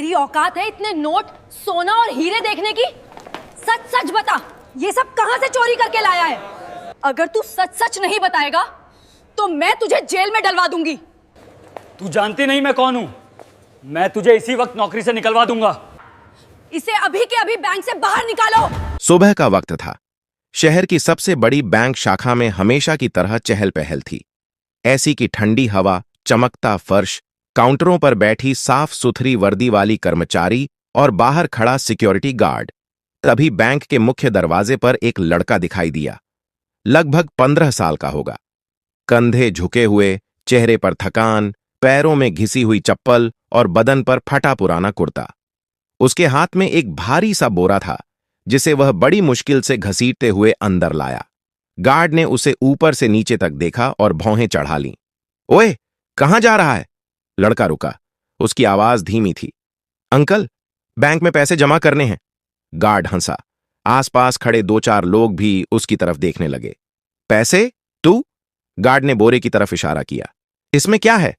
तेरी औकात है इतने नोट, सोना और हीरे देखने की? सच सच बता, ये सब कहां से चोरी करके लाया है? अगर तू सच सच नहीं बताएगा तो मैं तुझे जेल में डलवा दूंगी। तू जानती नहीं मैं कौन हूं। मैं तुझे इसी वक्त नौकरी से निकलवा दूंगा। इसे अभी के अभी बैंक से बाहर निकालो। सुबह का वक्त था। शहर की सबसे बड़ी बैंक शाखा में हमेशा की तरह चहल पहल थी। ऐसी की ठंडी हवा, चमकता फर्श, काउंटरों पर बैठी साफ सुथरी वर्दी वाली कर्मचारी और बाहर खड़ा सिक्योरिटी गार्ड। तभी बैंक के मुख्य दरवाजे पर एक लड़का दिखाई दिया। लगभग 15 साल का होगा। कंधे झुके हुए, चेहरे पर थकान, पैरों में घिसी हुई चप्पल और बदन पर फटा पुराना कुर्ता। उसके हाथ में एक भारी सा बोरा था जिसे वह बड़ी मुश्किल से घसीटते हुए अंदर लाया। गार्ड ने उसे ऊपर से नीचे तक देखा और भौहें चढ़ा लीं। ओए, कहां जा रहा है? लड़का रुका। उसकी आवाज धीमी थी। अंकल, बैंक में पैसे जमा करने हैं। गार्ड हंसा। आसपास खड़े 2-4 लोग भी उसकी तरफ देखने लगे। पैसे? तू? गार्ड ने बोरे की तरफ इशारा किया। इसमें क्या है?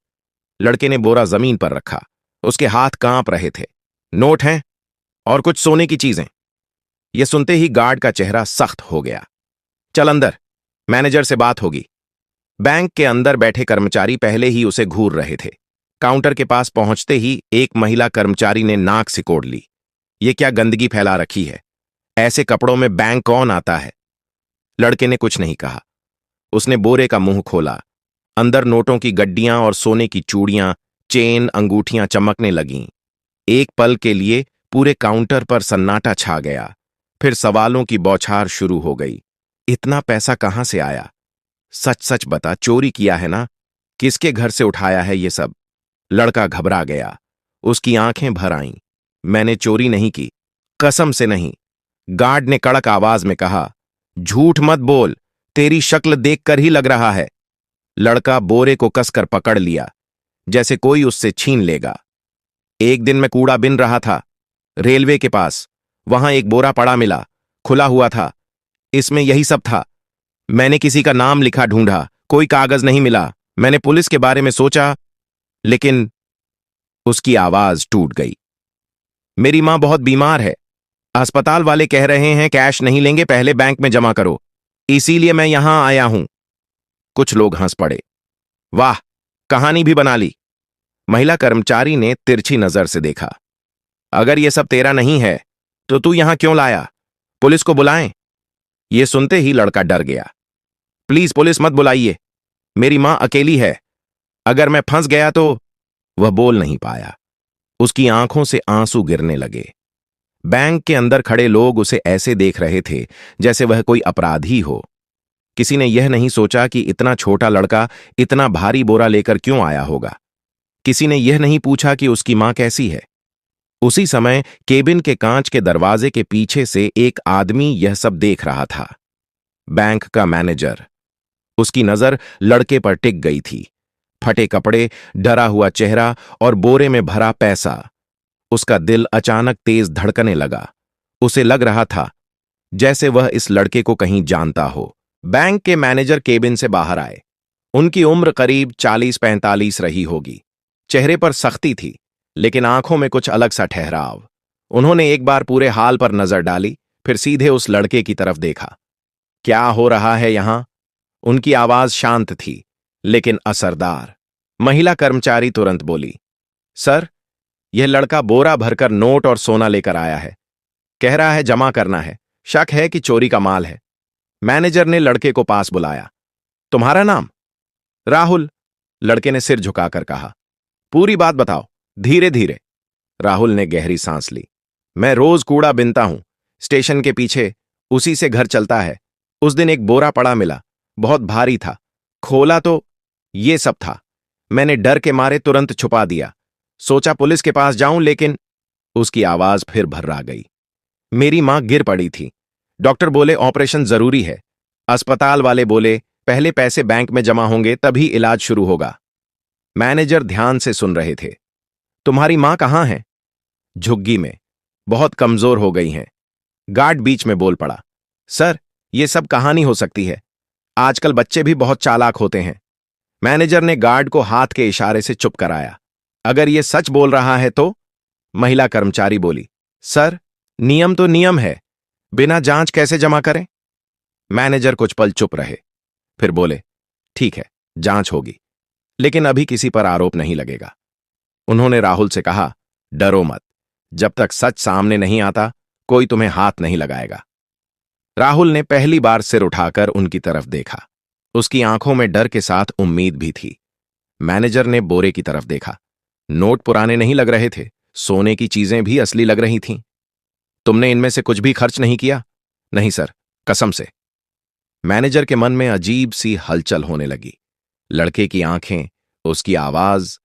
लड़के ने बोरा जमीन पर रखा। उसके हाथ कांप रहे थे। नोट हैं और कुछ सोने की चीजें। यह सुनते ही गार्ड का चेहरा सख्त हो गया। चल अंदर, मैनेजर से बात होगी। बैंक के अंदर बैठे कर्मचारी पहले ही उसे घूर रहे थे। काउंटर के पास पहुंचते ही एक महिला कर्मचारी ने नाक सिकोड़ ली। ये क्या गंदगी फैला रखी है? ऐसे कपड़ों में बैंक कौन आता है? लड़के ने कुछ नहीं कहा। उसने बोरे का मुंह खोला। अंदर नोटों की गड्डियां और सोने की चूड़ियां, चेन, अंगूठियां चमकने लगीं। एक पल के लिए पूरे काउंटर पर सन्नाटा छा गया। फिर सवालों की बौछार शुरू हो गई। इतना पैसा कहां से आया? सच सच बता, चोरी किया है ना? किसके घर से उठाया है ये सब? लड़का घबरा गया। उसकी आंखें भर आईं। मैंने चोरी नहीं की, कसम से नहीं। गार्ड ने कड़क आवाज में कहा। झूठ मत बोल, तेरी शक्ल देखकर ही लग रहा है। लड़का बोरे को कसकर पकड़ लिया, जैसे कोई उससे छीन लेगा। एक दिन मैं कूड़ा बिन रहा था, रेलवे के पास। वहां एक बोरा पड़ा मिला, खुला हुआ था। इसमें यही सब था। मैंने किसी का नाम लिखा ढूंढा, कोई कागज नहीं मिला। मैंने पुलिस के बारे में सोचा, लेकिन उसकी आवाज टूट गई। मेरी मां बहुत बीमार है। अस्पताल वाले कह रहे हैं कैश नहीं लेंगे, पहले बैंक में जमा करो। इसीलिए मैं यहां आया हूं। कुछ लोग हंस पड़े। वाह, कहानी भी बना ली। महिला कर्मचारी ने तिरछी नजर से देखा। अगर यह सब तेरा नहीं है तो तू यहां क्यों लाया? पुलिस को बुलाएं। यह सुनते ही लड़का डर गया। प्लीज पुलिस मत बुलाइए, मेरी मां अकेली है। अगर मैं फंस गया तो? वह बोल नहीं पाया। उसकी आंखों से आंसू गिरने लगे। बैंक के अंदर खड़े लोग उसे ऐसे देख रहे थे जैसे वह कोई अपराधी हो। किसी ने यह नहीं सोचा कि इतना छोटा लड़का इतना भारी बोरा लेकर क्यों आया होगा। किसी ने यह नहीं पूछा कि उसकी मां कैसी है। उसी समय केबिन के कांच के दरवाजे के पीछे से एक आदमी यह सब देख रहा था। बैंक का मैनेजर। उसकी नजर लड़के पर टिक गई थी। फटे कपड़े, डरा हुआ चेहरा और बोरे में भरा पैसा। उसका दिल अचानक तेज धड़कने लगा। उसे लग रहा था जैसे वह इस लड़के को कहीं जानता हो। बैंक के मैनेजर केबिन से बाहर आए। उनकी उम्र करीब 40-45 रही होगी। चेहरे पर सख्ती थी, लेकिन आंखों में कुछ अलग सा ठहराव। उन्होंने एक बार पूरे हाल पर नजर डाली, फिर सीधे उस लड़के की तरफ देखा। क्या हो रहा है यहां? उनकी आवाज शांत थी, लेकिन असरदार। महिला कर्मचारी तुरंत बोली, सर, यह लड़का बोरा भरकर नोट और सोना लेकर आया है। कह रहा है जमा करना है। शक है कि चोरी का माल है। मैनेजर ने लड़के को पास बुलाया। तुम्हारा नाम? राहुल। लड़के ने सिर झुकाकर कहा। पूरी बात बताओ, धीरे धीरे। राहुल ने गहरी सांस ली। मैं रोज कूड़ा बिनता हूं, स्टेशन के पीछे, उसी से घर चलता है। उस दिन एक बोरा पड़ा मिला, बहुत भारी था। खोला तो ये सब था। मैंने डर के मारे तुरंत छुपा दिया। सोचा पुलिस के पास जाऊं, लेकिन उसकी आवाज फिर भर्रा गई। मेरी मां गिर पड़ी थी। डॉक्टर बोले ऑपरेशन जरूरी है। अस्पताल वाले बोले पहले पैसे बैंक में जमा होंगे तभी इलाज शुरू होगा। मैनेजर ध्यान से सुन रहे थे। तुम्हारी मां कहां है? झुग्गी में, बहुत कमजोर हो गई हैं। गार्ड बीच में बोल पड़ा। सर, यह सब कहानी हो सकती है। आजकल बच्चे भी बहुत चालाक होते हैं। मैनेजर ने गार्ड को हाथ के इशारे से चुप कराया। अगर यह सच बोल रहा है तो? महिला कर्मचारी बोली, सर, नियम तो नियम है, बिना जांच कैसे जमा करें? मैनेजर कुछ पल चुप रहे, फिर बोले, ठीक है, जांच होगी, लेकिन अभी किसी पर आरोप नहीं लगेगा। उन्होंने राहुल से कहा, डरो मत, जब तक सच सामने नहीं आता कोई तुम्हें हाथ नहीं लगाएगा। राहुल ने पहली बार सिर उठाकर उनकी तरफ देखा। उसकी आंखों में डर के साथ उम्मीद भी थी। मैनेजर ने बोरे की तरफ देखा। नोट पुराने नहीं लग रहे थे, सोने की चीजें भी असली लग रही थीं। तुमने इनमें से कुछ भी खर्च नहीं किया? नहीं सर, कसम से। मैनेजर के मन में अजीब सी हलचल होने लगी। लड़के की आंखें, उसकी आवाज,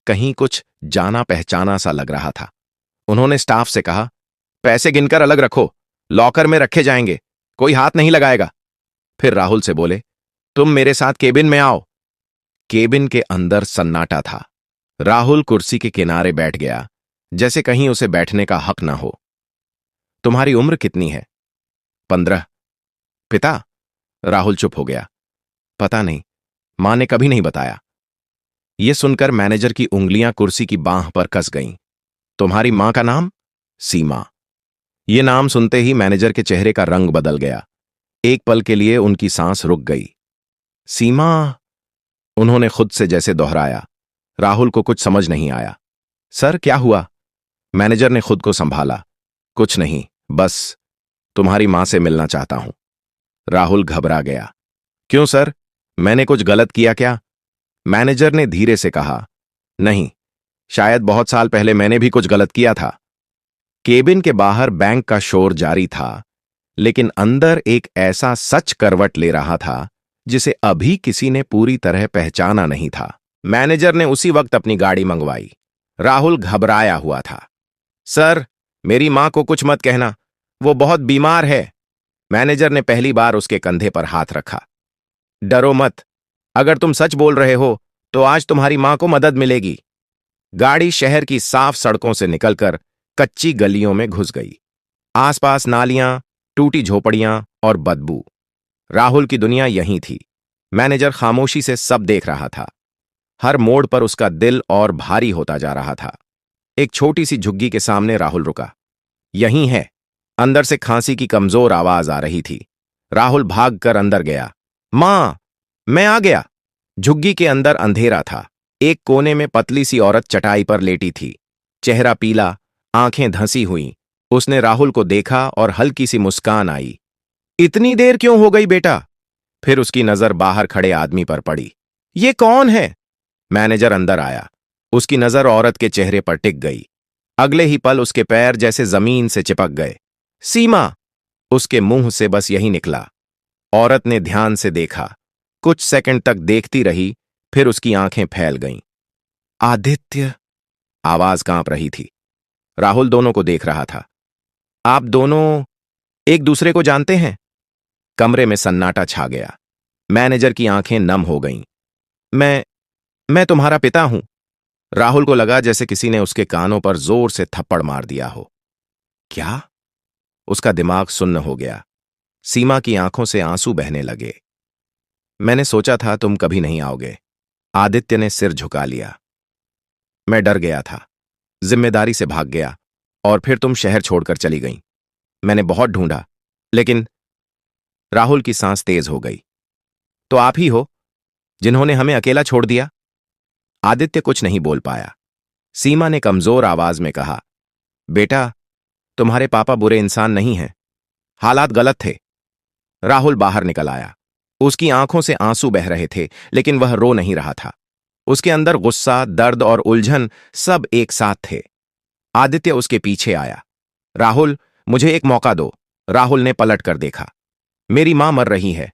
कहीं कुछ जाना पहचाना सा लग रहा था। उन्होंने स्टाफ से कहा, पैसे गिनकर अलग रखो, लॉकर में रखे जाएंगे, कोई हाथ नहीं लगाएगा। फिर राहुल से बोले, तुम मेरे साथ केबिन में आओ। केबिन के अंदर सन्नाटा था। राहुल कुर्सी के किनारे बैठ गया, जैसे कहीं उसे बैठने का हक ना हो। तुम्हारी उम्र कितनी है? 15। पिता? राहुल चुप हो गया। पता नहीं, मां ने कभी नहीं बताया। यह सुनकर मैनेजर की उंगलियां कुर्सी की बांह पर कस गईं। तुम्हारी मां का नाम? सीमा। यह नाम सुनते ही मैनेजर के चेहरे का रंग बदल गया। एक पल के लिए उनकी सांस रुक गई। सीमा, उन्होंने खुद से जैसे दोहराया। राहुल को कुछ समझ नहीं आया। सर, क्या हुआ? मैनेजर ने खुद को संभाला। कुछ नहीं, बस तुम्हारी मां से मिलना चाहता हूं। राहुल घबरा गया। क्यों सर, मैंने कुछ गलत किया क्या? मैनेजर ने धीरे से कहा, नहीं, शायद बहुत साल पहले मैंने भी कुछ गलत किया था। केबिन के बाहर बैंक का शोर जारी था, लेकिन अंदर एक ऐसा सच करवट ले रहा था जिसे अभी किसी ने पूरी तरह पहचाना नहीं था। मैनेजर ने उसी वक्त अपनी गाड़ी मंगवाई। राहुल घबराया हुआ था। सर, मेरी मां को कुछ मत कहना, वो बहुत बीमार है। मैनेजर ने पहली बार उसके कंधे पर हाथ रखा। डरो मत, अगर तुम सच बोल रहे हो तो आज तुम्हारी मां को मदद मिलेगी। गाड़ी शहर की साफ सड़कों से निकलकर कच्ची गलियों में घुस गई। आसपास नालियां, टूटी झोपड़ियां और बदबू। राहुल की दुनिया यहीं थी। मैनेजर खामोशी से सब देख रहा था। हर मोड़ पर उसका दिल और भारी होता जा रहा था। एक छोटी सी झुग्गी के सामने राहुल रुका। यहीं है। अंदर से खांसी की कमजोर आवाज आ रही थी। राहुल भागकर अंदर गया। मां, मैं आ गया। झुग्गी के अंदर अंधेरा था। एक कोने में पतली सी औरत चटाई पर लेटी थी, चेहरा पीला, आंखें धंसी हुई। उसने राहुल को देखा और हल्की सी मुस्कान आई। इतनी देर क्यों हो गई बेटा? फिर उसकी नजर बाहर खड़े आदमी पर पड़ी। ये कौन है? मैनेजर अंदर आया। उसकी नजर औरत के चेहरे पर टिक गई। अगले ही पल उसके पैर जैसे जमीन से चिपक गए। सीमा, उसके मुंह से बस यही निकला। औरत ने ध्यान से देखा, कुछ सेकंड तक देखती रही, फिर उसकी आंखें फैल गईं। आदित्य, आवाज कांप रही थी। राहुल दोनों को देख रहा था। आप दोनों एक दूसरे को जानते हैं? कमरे में सन्नाटा छा गया। मैनेजर की आंखें नम हो गईं। मैं तुम्हारा पिता हूं। राहुल को लगा जैसे किसी ने उसके कानों पर जोर से थप्पड़ मार दिया हो। क्या? उसका दिमाग सुन्न हो गया। सीमा की आंखों से आंसू बहने लगे। मैंने सोचा था तुम कभी नहीं आओगे। आदित्य ने सिर झुका लिया। मैं डर गया था, जिम्मेदारी से भाग गया, और फिर तुम शहर छोड़कर चली गईं। मैंने बहुत ढूंढा, लेकिन राहुल की सांस तेज हो गई। तो आप ही हो जिन्होंने हमें अकेला छोड़ दिया? आदित्य कुछ नहीं बोल पाया। सीमा ने कमजोर आवाज में कहा, बेटा, तुम्हारे पापा बुरे इंसान नहीं हैं, हालात गलत थे। राहुल बाहर निकल आया। उसकी आंखों से आंसू बह रहे थे, लेकिन वह रो नहीं रहा था। उसके अंदर गुस्सा, दर्द और उलझन सब एक साथ थे। आदित्य उसके पीछे आया। राहुल, मुझे एक मौका दो। राहुल ने पलट कर देखा। मेरी मां मर रही है,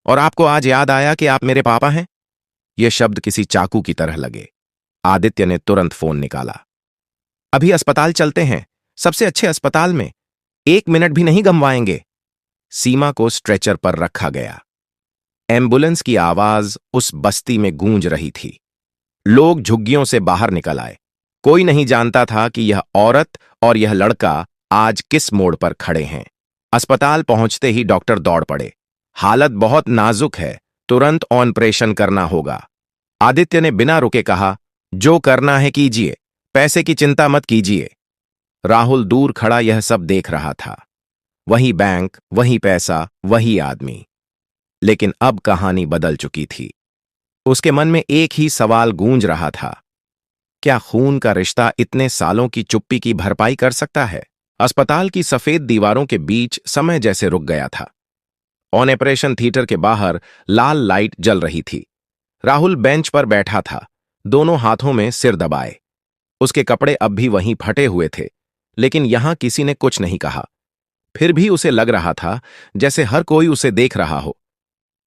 और आपको आज याद आया कि आप मेरे पापा हैं? यह शब्द किसी चाकू की तरह लगे। आदित्य ने तुरंत फोन निकाला। अभी अस्पताल चलते हैं, सबसे अच्छे अस्पताल में। 1 मिनट भी नहीं गंवाएंगे। सीमा को स्ट्रेचर पर रखा गया। एम्बुलेंस की आवाज उस बस्ती में गूंज रही थी। लोग झुग्गियों से बाहर निकल आए। कोई नहीं जानता था कि यह औरत और यह लड़का आज किस मोड़ पर खड़े हैं। अस्पताल पहुंचते ही डॉक्टर दौड़ पड़े। हालत बहुत नाजुक है, तुरंत ऑपरेशन करना होगा। आदित्य ने बिना रुके कहा, जो करना है कीजिए, पैसे की चिंता मत कीजिए। राहुल दूर खड़ा यह सब देख रहा था। वही बैंक, वही पैसा, वही आदमी। लेकिन अब कहानी बदल चुकी थी। उसके मन में एक ही सवाल गूंज रहा था, क्या खून का रिश्ता इतने सालों की चुप्पी की भरपाई कर सकता है? अस्पताल की सफेद दीवारों के बीच समय जैसे रुक गया था। ऑन ऑपरेशन थिएटर के बाहर लाल लाइट जल रही थी। राहुल बेंच पर बैठा था, दोनों हाथों में सिर दबाए। उसके कपड़े अब भी वहीं फटे हुए थे, लेकिन यहां किसी ने कुछ नहीं कहा। फिर भी उसे लग रहा था जैसे हर कोई उसे देख रहा हो।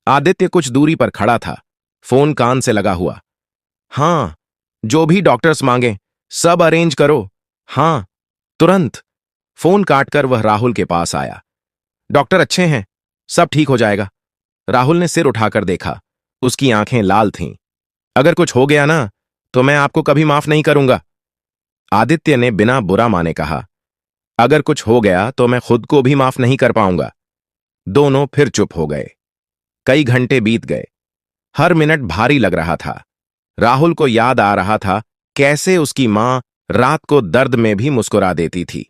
आदित्य कुछ दूरी पर खड़ा था, फोन कान से लगा हुआ। हां, जो भी डॉक्टर्स मांगे सब अरेंज करो। हां, तुरंत। फोन काटकर वह राहुल के पास आया। डॉक्टर अच्छे हैं, सब ठीक हो जाएगा। राहुल ने सिर उठाकर देखा, उसकी आंखें लाल थीं। अगर कुछ हो गया ना तो मैं आपको कभी माफ नहीं करूंगा। आदित्य ने बिना बुरा माने कहा, अगर कुछ हो गया तो मैं खुद को भी माफ नहीं कर पाऊंगा। दोनों फिर चुप हो गए। कई घंटे बीत गए। हर मिनट भारी लग रहा था। राहुल को याद आ रहा था कैसे उसकी मां रात को दर्द में भी मुस्कुरा देती थी,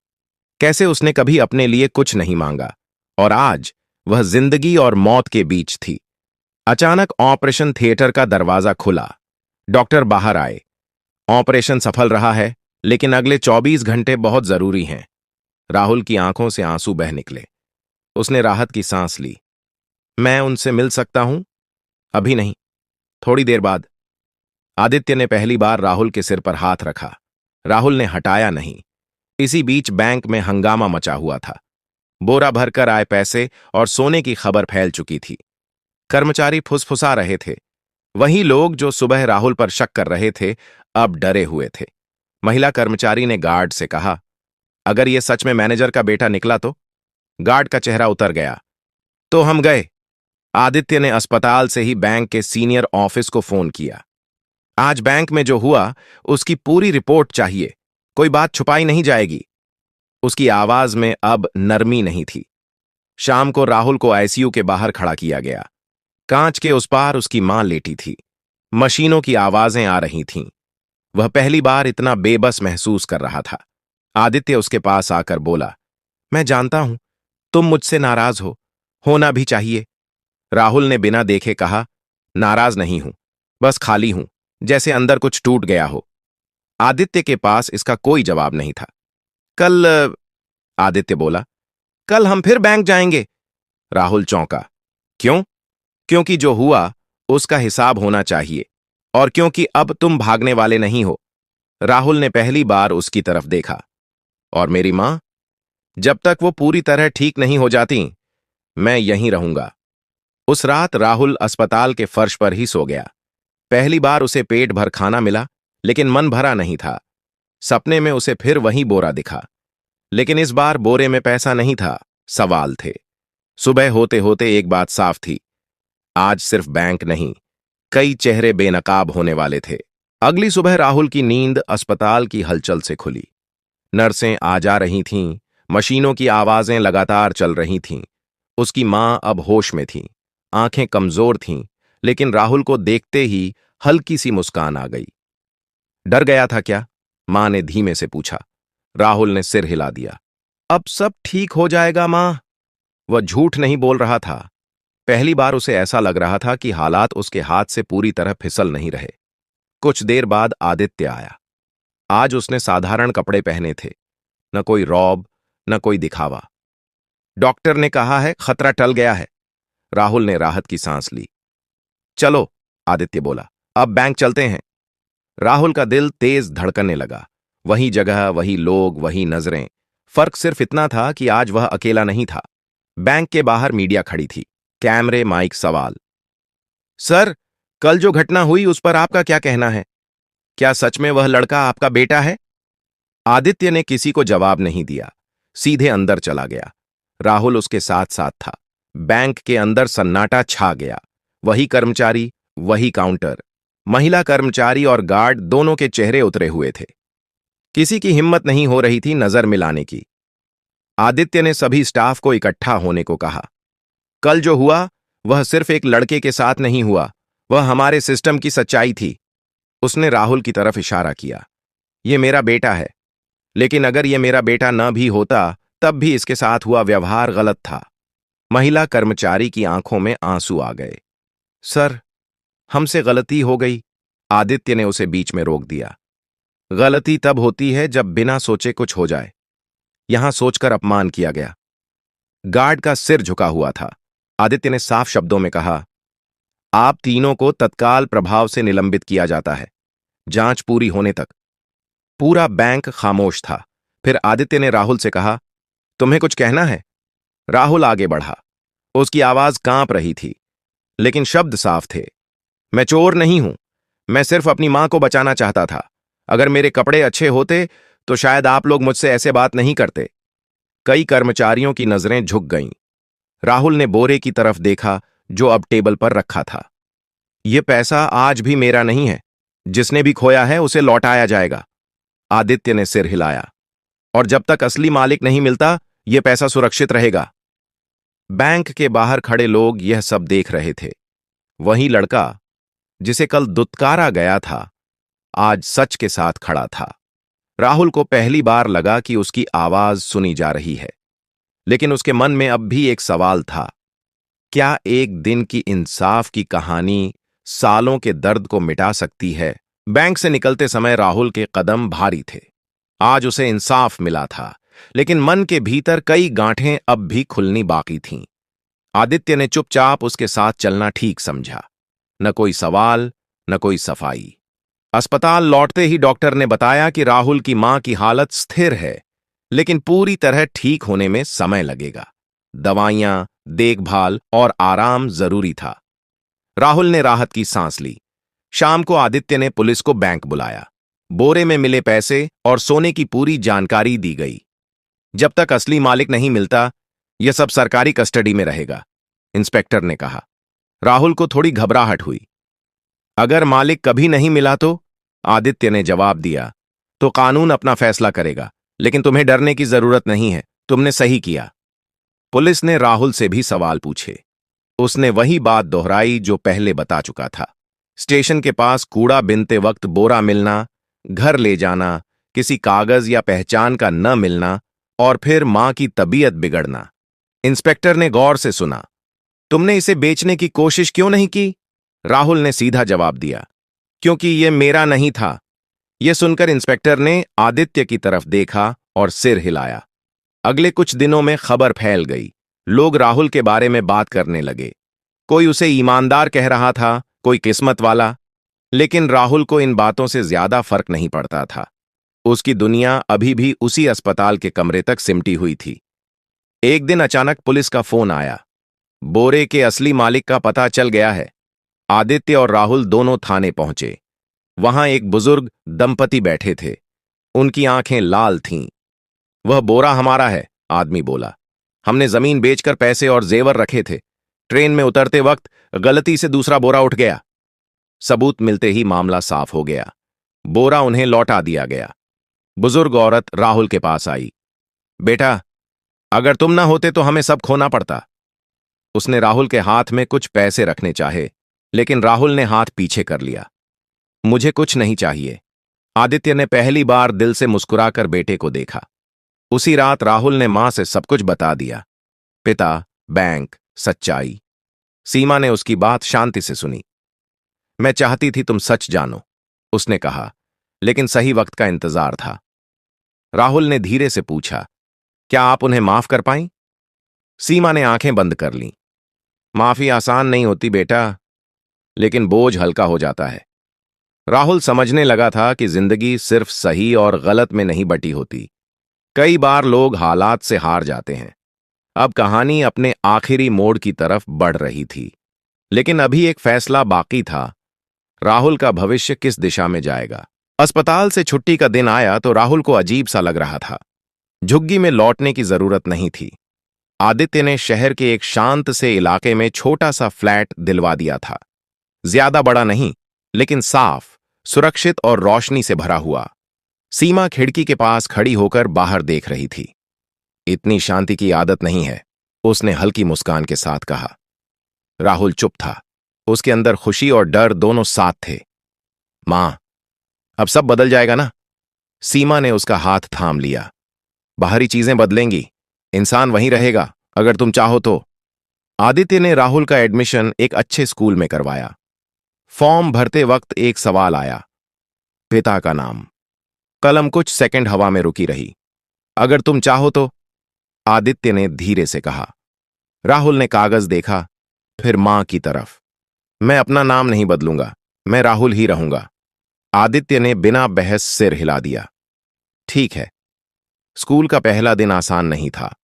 कैसे उसने कभी अपने लिए कुछ नहीं मांगा, और आज वह जिंदगी और मौत के बीच थी। अचानक ऑपरेशन थिएटर का दरवाजा खुला। डॉक्टर बाहर आए। ऑपरेशन सफल रहा है, लेकिन अगले 24 घंटे बहुत जरूरी हैं। राहुल की आंखों से आंसू बह निकले। उसने राहत की सांस ली। मैं उनसे मिल सकता हूं? अभी नहीं, थोड़ी देर बाद। आदित्य ने पहली बार राहुल के सिर पर हाथ रखा। राहुल ने हटाया नहीं। इसी बीच बैंक में हंगामा मचा हुआ था। बोरा भरकर आए पैसे और सोने की खबर फैल चुकी थी। कर्मचारी फुसफुसा रहे थे। वही लोग जो सुबह राहुल पर शक कर रहे थे, अब डरे हुए थे। महिला कर्मचारी ने गार्ड से कहा, अगर यह सच में मैनेजर का बेटा निकला तो? गार्ड का चेहरा उतर गया। तो हम गए। आदित्य ने अस्पताल से ही बैंक के सीनियर ऑफिस को फोन किया। आज बैंक में जो हुआ उसकी पूरी रिपोर्ट चाहिए, कोई बात छुपाई नहीं जाएगी। उसकी आवाज में अब नरमी नहीं थी। शाम को राहुल को आईसीयू के बाहर खड़ा किया गया। कांच के उस पार उसकी मां लेटी थी। मशीनों की आवाजें आ रही थीं। वह पहली बार इतना बेबस महसूस कर रहा था। आदित्य उसके पास आकर बोला, मैं जानता हूं तुम मुझसे नाराज हो, होना भी चाहिए। राहुल ने बिना देखे कहा, नाराज नहीं हूं, बस खाली हूं, जैसे अंदर कुछ टूट गया हो। आदित्य के पास इसका कोई जवाब नहीं था। कल, आदित्य बोला, कल हम फिर बैंक जाएंगे। राहुल चौंका। क्यों? क्योंकि जो हुआ उसका हिसाब होना चाहिए, और क्योंकि अब तुम भागने वाले नहीं हो। राहुल ने पहली बार उसकी तरफ देखा। और मेरी मां? जब तक वो पूरी तरह ठीक नहीं हो जाती, मैं यहीं रहूंगा। उस रात राहुल अस्पताल के फर्श पर ही सो गया। पहली बार उसे पेट भर खाना मिला, लेकिन मन भरा नहीं था। सपने में उसे फिर वही बोरा दिखा, लेकिन इस बार बोरे में पैसा नहीं था, सवाल थे। सुबह होते होते एक बात साफ थी, आज सिर्फ बैंक नहीं, कई चेहरे बेनकाब होने वाले थे। अगली सुबह राहुल की नींद अस्पताल की हलचल से खुली। नर्सें आ जा रही थीं, मशीनों की आवाजें लगातार चल रही थीं। उसकी मां अब होश में थी, आंखें कमजोर थीं, लेकिन राहुल को देखते ही हल्की सी मुस्कान आ गई। डर गया था क्या? मां ने धीमे से पूछा। राहुल ने सिर हिला दिया। अब सब ठीक हो जाएगा मां। वह झूठ नहीं बोल रहा था। पहली बार उसे ऐसा लग रहा था कि हालात उसके हाथ से पूरी तरह फिसल नहीं रहे। कुछ देर बाद आदित्य आया। आज उसने साधारण कपड़े पहने थे, न कोई रौब, न कोई दिखावा। डॉक्टर ने कहा है खतरा टल गया है। राहुल ने राहत की सांस ली। चलो, आदित्य बोला, अब बैंक चलते हैं। राहुल का दिल तेज धड़कने लगा। वही जगह, वही लोग, वही नजरें। फर्क सिर्फ इतना था कि आज वह अकेला नहीं था। बैंक के बाहर मीडिया खड़ी थी, कैमरे, माइक, सवाल। सर, कल जो घटना हुई उस पर आपका क्या कहना है? क्या सच में वह लड़का आपका बेटा है? आदित्य ने किसी को जवाब नहीं दिया, सीधे अंदर चला गया। राहुल उसके साथ साथ था। बैंक के अंदर सन्नाटा छा गया। वही कर्मचारी, वही काउंटर, महिला कर्मचारी और गार्ड, दोनों के चेहरे उतरे हुए थे। किसी की हिम्मत नहीं हो रही थी नजर मिलाने की। आदित्य ने सभी स्टाफ को इकट्ठा होने को कहा। कल जो हुआ वह सिर्फ एक लड़के के साथ नहीं हुआ, वह हमारे सिस्टम की सच्चाई थी। उसने राहुल की तरफ इशारा किया। ये मेरा बेटा है, लेकिन अगर ये मेरा बेटा न भी होता तब भी इसके साथ हुआ व्यवहार गलत था। महिला कर्मचारी की आंखों में आंसू आ गए। सर, हमसे गलती हो गई। आदित्य ने उसे बीच में रोक दिया। गलती तब होती है जब बिना सोचे कुछ हो जाए। यहां सोचकर अपमान किया गया। गार्ड का सिर झुका हुआ था। आदित्य ने साफ शब्दों में कहा, आप तीनों को तत्काल प्रभाव से निलंबित किया जाता है, जांच पूरी होने तक। पूरा बैंक खामोश था। फिर आदित्य ने राहुल से कहा, तुम्हें कुछ कहना है? राहुल आगे बढ़ा। उसकी आवाज कांप रही थी, लेकिन शब्द साफ थे। मैं चोर नहीं हूं, मैं सिर्फ अपनी मां को बचाना चाहता था। अगर मेरे कपड़े अच्छे होते तो शायद आप लोग मुझसे ऐसे बात नहीं करते। कई कर्मचारियों की नजरें झुक गईं। राहुल ने बोरे की तरफ देखा जो अब टेबल पर रखा था। यह पैसा आज भी मेरा नहीं है। जिसने भी खोया है उसे लौटाया जाएगा। आदित्य ने सिर हिलाया। और जब तक असली मालिक नहीं मिलता यह पैसा सुरक्षित रहेगा। बैंक के बाहर खड़े लोग यह सब देख रहे थे। वही लड़का जिसे कल दुत्कारा गया था, आज सच के साथ खड़ा था। राहुल को पहली बार लगा कि उसकी आवाज सुनी जा रही है, लेकिन उसके मन में अब भी एक सवाल था। क्या एक दिन की इंसाफ की कहानी सालों के दर्द को मिटा सकती है? बैंक से निकलते समय राहुल के कदम भारी थे। आज उसे इंसाफ मिला था, लेकिन मन के भीतर कई गांठें अब भी खुलनी बाकी थीं। आदित्य ने चुपचाप उसके साथ चलना ठीक समझा। न कोई सवाल, न कोई सफाई। अस्पताल लौटते ही डॉक्टर ने बताया कि राहुल की मां की हालत स्थिर है, लेकिन पूरी तरह ठीक होने में समय लगेगा। दवाइयां, देखभाल और आराम जरूरी था। राहुल ने राहत की सांस ली। शाम को आदित्य ने पुलिस को बैंक बुलाया। बोरे में मिले पैसे और सोने की पूरी जानकारी दी गई। जब तक असली मालिक नहीं मिलता यह सब सरकारी कस्टडी में रहेगा, इंस्पेक्टर ने कहा। राहुल को थोड़ी घबराहट हुई। अगर मालिक कभी नहीं मिला तो? आदित्य ने जवाब दिया, तो कानून अपना फैसला करेगा, लेकिन तुम्हें डरने की जरूरत नहीं है। तुमने सही किया। पुलिस ने राहुल से भी सवाल पूछे। उसने वही बात दोहराई जो पहले बता चुका था। स्टेशन के पास कूड़ा बिनते वक्त बोरा मिलना, घर ले जाना, किसी कागज या पहचान का न मिलना और फिर मां की तबीयत बिगड़ना। इंस्पेक्टर ने गौर से सुना। तुमने इसे बेचने की कोशिश क्यों नहीं की? राहुल ने सीधा जवाब दिया, क्योंकि यह मेरा नहीं था। यह सुनकर इंस्पेक्टर ने आदित्य की तरफ देखा और सिर हिलाया। अगले कुछ दिनों में खबर फैल गई। लोग राहुल के बारे में बात करने लगे। कोई उसे ईमानदार कह रहा था, कोई किस्मत वाला। लेकिन राहुल को इन बातों से ज्यादा फर्क नहीं पड़ता था। उसकी दुनिया अभी भी उसी अस्पताल के कमरे तक सिमटी हुई थी। एक दिन अचानक पुलिस का फोन आया। बोरे के असली मालिक का पता चल गया है। आदित्य और राहुल दोनों थाने पहुंचे। वहां एक बुजुर्ग दंपति बैठे थे। उनकी आंखें लाल थीं। वह बोरा हमारा है, आदमी बोला। हमने जमीन बेचकर पैसे और जेवर रखे थे। ट्रेन में उतरते वक्त गलती से दूसरा बोरा उठ गया। सबूत मिलते ही मामला साफ हो गया। बोरा उन्हें लौटा दिया गया। बुजुर्ग औरत राहुल के पास आई। बेटा, अगर तुम ना होते तो हमें सब खोना पड़ता। उसने राहुल के हाथ में कुछ पैसे रखने चाहे, लेकिन राहुल ने हाथ पीछे कर लिया। मुझे कुछ नहीं चाहिए। आदित्य ने पहली बार दिल से मुस्कुराकर बेटे को देखा। उसी रात राहुल ने मां से सब कुछ बता दिया। पिता, बैंक, सच्चाई। सीमा ने उसकी बात शांति से सुनी। मैं चाहती थी तुम सच जानो, उसने कहा, लेकिन सही वक्त का इंतजार था। राहुल ने धीरे से पूछा, क्या आप उन्हें माफ कर पाईं? सीमा ने आंखें बंद कर लीं। माफी आसान नहीं होती बेटा, लेकिन बोझ हल्का हो जाता है। राहुल समझने लगा था कि जिंदगी सिर्फ सही और गलत में नहीं बटी होती। कई बार लोग हालात से हार जाते हैं। अब कहानी अपने आखिरी मोड़ की तरफ बढ़ रही थी, लेकिन अभी एक फैसला बाकी था। राहुल का भविष्य किस दिशा में जाएगा? अस्पताल से छुट्टी का दिन आया तो राहुल को अजीब सा लग रहा था। झुग्गी में लौटने की जरूरत नहीं थी। आदित्य ने शहर के एक शांत से इलाके में छोटा सा फ्लैट दिलवा दिया था। ज्यादा बड़ा नहीं, लेकिन साफ, सुरक्षित और रोशनी से भरा हुआ। सीमा खिड़की के पास खड़ी होकर बाहर देख रही थी। इतनी शांति की आदत नहीं है, उसने हल्की मुस्कान के साथ कहा। राहुल चुप था। उसके अंदर खुशी और डर दोनों साथ थे। मां, अब सब बदल जाएगा ना? सीमा ने उसका हाथ थाम लिया। बाहरी चीजें बदलेंगी, इंसान वहीं रहेगा अगर तुम चाहो तो। आदित्य ने राहुल का एडमिशन एक अच्छे स्कूल में करवाया। फॉर्म भरते वक्त एक सवाल आया, पिता का नाम। कलम कुछ सेकंड हवा में रुकी रही। अगर तुम चाहो तो, आदित्य ने धीरे से कहा। राहुल ने कागज देखा, फिर मां की तरफ। मैं अपना नाम नहीं बदलूंगा, मैं राहुल ही रहूंगा। आदित्य ने बिना बहस सिर हिला दिया। ठीक है। स्कूल का पहला दिन आसान नहीं था।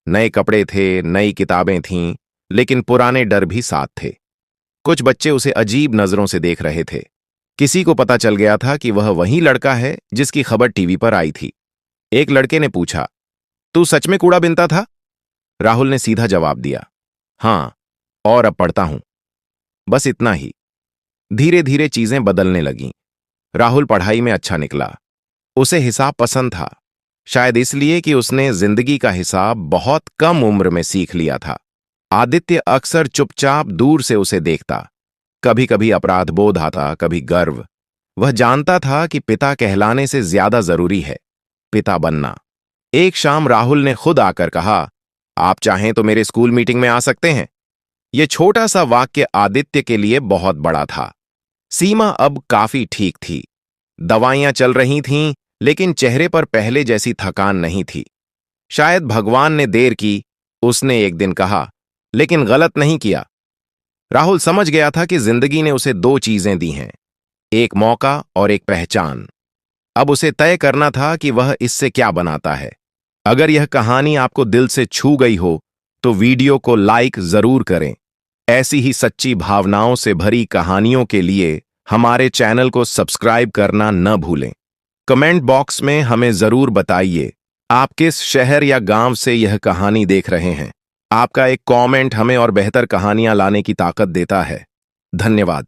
नए कपड़े थे, नई किताबें थीं, लेकिन पुराने डर भी साथ थे। कुछ बच्चे उसे अजीब नजरों से देख रहे थे। किसी को पता चल गया था कि वह वही लड़का है जिसकी खबर टीवी पर आई थी। एक लड़के ने पूछा, तू सच में कूड़ा बिनता था? राहुल ने सीधा जवाब दिया, हां, और अब पढ़ता हूं। बस इतना ही। धीरे धीरे चीजें बदलने लगीं। राहुल पढ़ाई में अच्छा निकला। उसे हिसाब पसंद था, शायद इसलिए कि उसने जिंदगी का हिसाब बहुत कम उम्र में सीख लिया था। आदित्य अक्सर चुपचाप दूर से उसे देखता। कभी कभी अपराध बोध आता, कभी गर्व। वह जानता था कि पिता कहलाने से ज्यादा जरूरी है पिता बनना। एक शाम राहुल ने खुद आकर कहा, आप चाहें तो मेरे स्कूल मीटिंग में आ सकते हैं। यह छोटा सा वाक्य आदित्य के लिए बहुत बड़ा था। सीमा अब काफी ठीक थी। दवाइयां चल रही थीं, लेकिन चेहरे पर पहले जैसी थकान नहीं थी। शायद भगवान ने देर की, उसने एक दिन कहा, लेकिन गलत नहीं किया। राहुल समझ गया था कि जिंदगी ने उसे दो चीजें दी हैं, एक मौका और एक पहचान। अब उसे तय करना था कि वह इससे क्या बनाता है। अगर यह कहानी आपको दिल से छू गई हो तो वीडियो को लाइक जरूर करें। ऐसी ही सच्ची भावनाओं से भरी कहानियों के लिए हमारे चैनल को सब्सक्राइब करना न भूलें। कमेंट बॉक्स में हमें जरूर बताइए आप किस शहर या गांव से यह कहानी देख रहे हैं। आपका एक कमेंट हमें और बेहतर कहानियां लाने की ताकत देता है। धन्यवाद।